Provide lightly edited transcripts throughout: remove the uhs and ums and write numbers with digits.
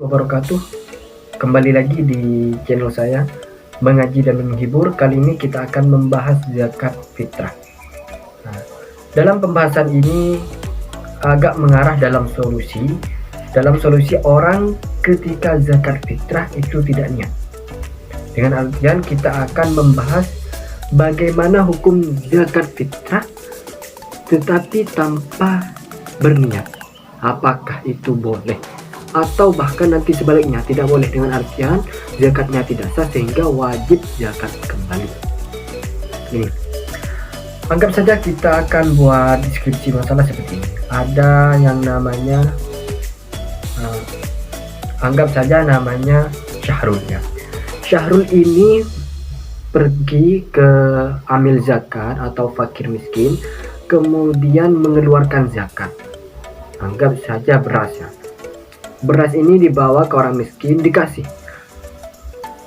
Wabarakatuh. Kembali lagi di channel saya Mengaji dan Menghibur. Kali ini kita akan membahas zakat fitrah. Nah, dalam pembahasan ini agak mengarah dalam solusi orang ketika zakat fitrah itu tidak niat. Dengan artian kita akan membahas bagaimana hukum zakat fitrah tetapi tanpa berniat. Apakah itu boleh? Atau bahkan nanti sebaliknya tidak boleh, dengan artian zakatnya tidak sah sehingga wajib zakat kembali. Ini anggap saja kita akan buat deskripsi masalah seperti ini. Ada yang namanya anggap saja namanya Syahrul ya. Syahrul ini pergi ke amil zakat atau fakir miskin, kemudian mengeluarkan zakat. Anggap saja beras ya. Beras ini dibawa ke orang miskin, dikasih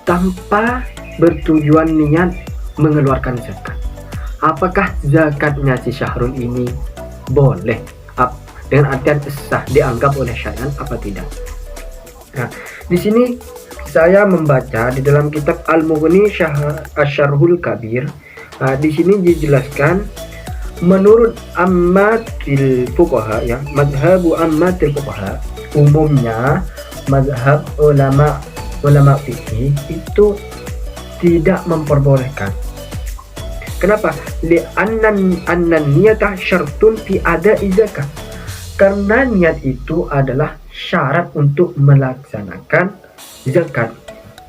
tanpa bertujuan niat mengeluarkan zakat. Apakah zakatnya si Syahrul ini boleh? Dengan artian sah dianggap oleh syariat apa tidak? Nah, di sini saya membaca di dalam kitab Al-Mughni Asy-Syarhul Kabir. Di sini dijelaskan menurut ammatil fuqaha ya, mazhabu ammatil fuqaha, umumnya mazhab ulama fikih itu tidak memperbolehkan. Kenapa? Li'annan niyata syartun fi ada'i zakat. Karena niat itu adalah syarat untuk melaksanakan zakat.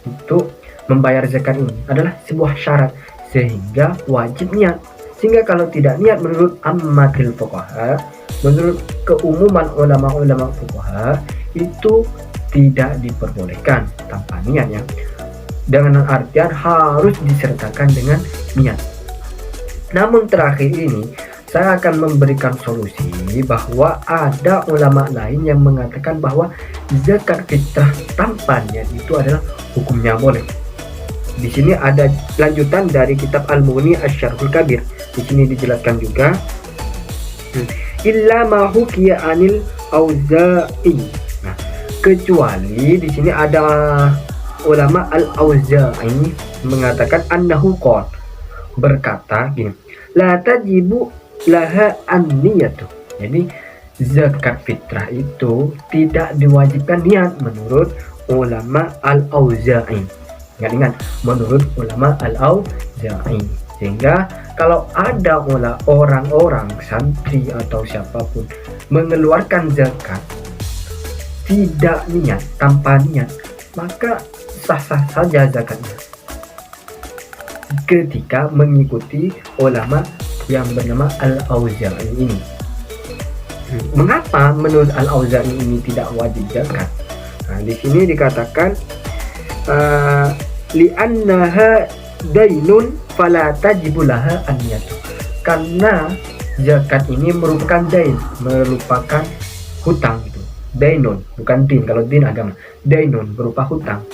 Untuk membayar zakat ini adalah sebuah syarat sehingga wajib niat. Sehingga kalau tidak niat menurut ammatil fuqaha, menurut keumuman ulama-ulama fuqaha itu tidak diperbolehkan tanpa niatnya. Dengan artian harus disertakan dengan niat. Namun terakhir ini saya akan memberikan solusi bahwa ada ulama lain yang mengatakan bahwa zakat fitrah tanpa niat itu adalah hukumnya boleh. Di sini ada lanjutan dari kitab Al-Mughni Asy-Syarhul Kabir. Di sini dijelaskan juga illa ma hukiya anil Auza'i. Nah, kecuali di sini ada ulama Al-Auza'i mengatakan annahu qol, berkata gini, la tajibu laha an-niyatu. Jadi zakat fitrah itu tidak diwajibkan niat menurut ulama Al-Auza'i. Ingat-ingat, menurut ulama Al-Auza'i. Sehingga kalau ada orang-orang santri atau siapapun mengeluarkan zakat tidak niat, tanpa niat, maka sah-sah saja zakatnya ketika mengikuti ulama yang bernama Al-Auza'i ini. Mengapa menurut Al-Auza'i ini tidak wajib zakat? Nah, di sini dikatakan li'annaha dainun fala tajibu laha an-niyatu. Karena zakat ini merupakan dain, merupakan hutang gitu. Dainun, bukan din. Kalau din agama, dainun berupa hutang.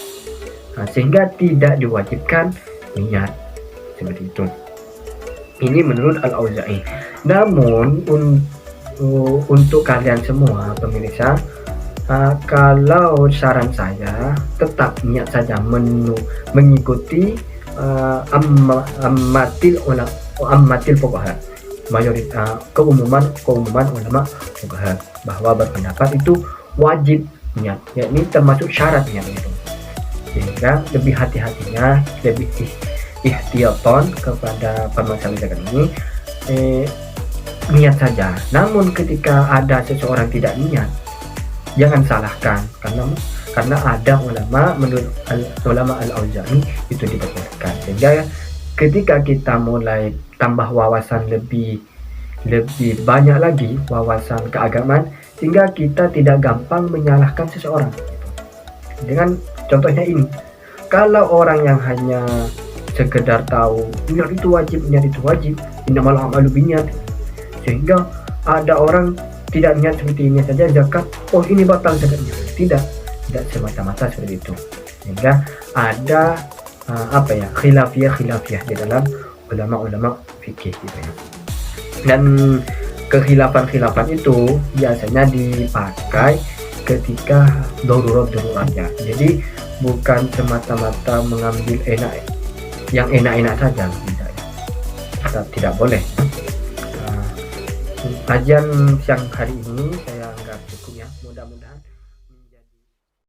Nah, sehingga tidak diwajibkan niat seperti itu. Ini menurut Al-Auza'i. Namun untuk kalian semua pemirsa, kalau saran saya tetap niat saja mengikuti ammatil fuqaha, mayoritas keumuman ulama fuqaha, bahwa berpendapat itu wajib niat, yakni termasuk syarat niat itu. Sehingga lebih hati-hatinya, lebih ihtiyatan kepada permasalahan zakat ini, niat saja. Namun ketika ada seseorang tidak niat, jangan salahkan, karena ada ulama menurut ulama Al-Auza'i itu diperbolehkan. Sehingga ketika kita mulai tambah wawasan lebih banyak lagi wawasan keagamaan, sehingga kita tidak gampang menyalahkan seseorang. Dengan contohnya ini, kalau orang yang hanya sekedar tahu niat itu wajib, innamal a'malu binniyat, sehingga ada orang tidak niat seperti ini saja zakat, oh ini batal zakatnya. Tidak semata-mata seperti itu. Sehingga ada khilafiyah di dalam ulama-ulama fikih gitu ya. Dan kekhilafan itu biasanya dipakai ketika darurat ya. Jadi bukan semata-mata mengambil yang enak-enak saja, tidak boleh. Kajian siang hari ini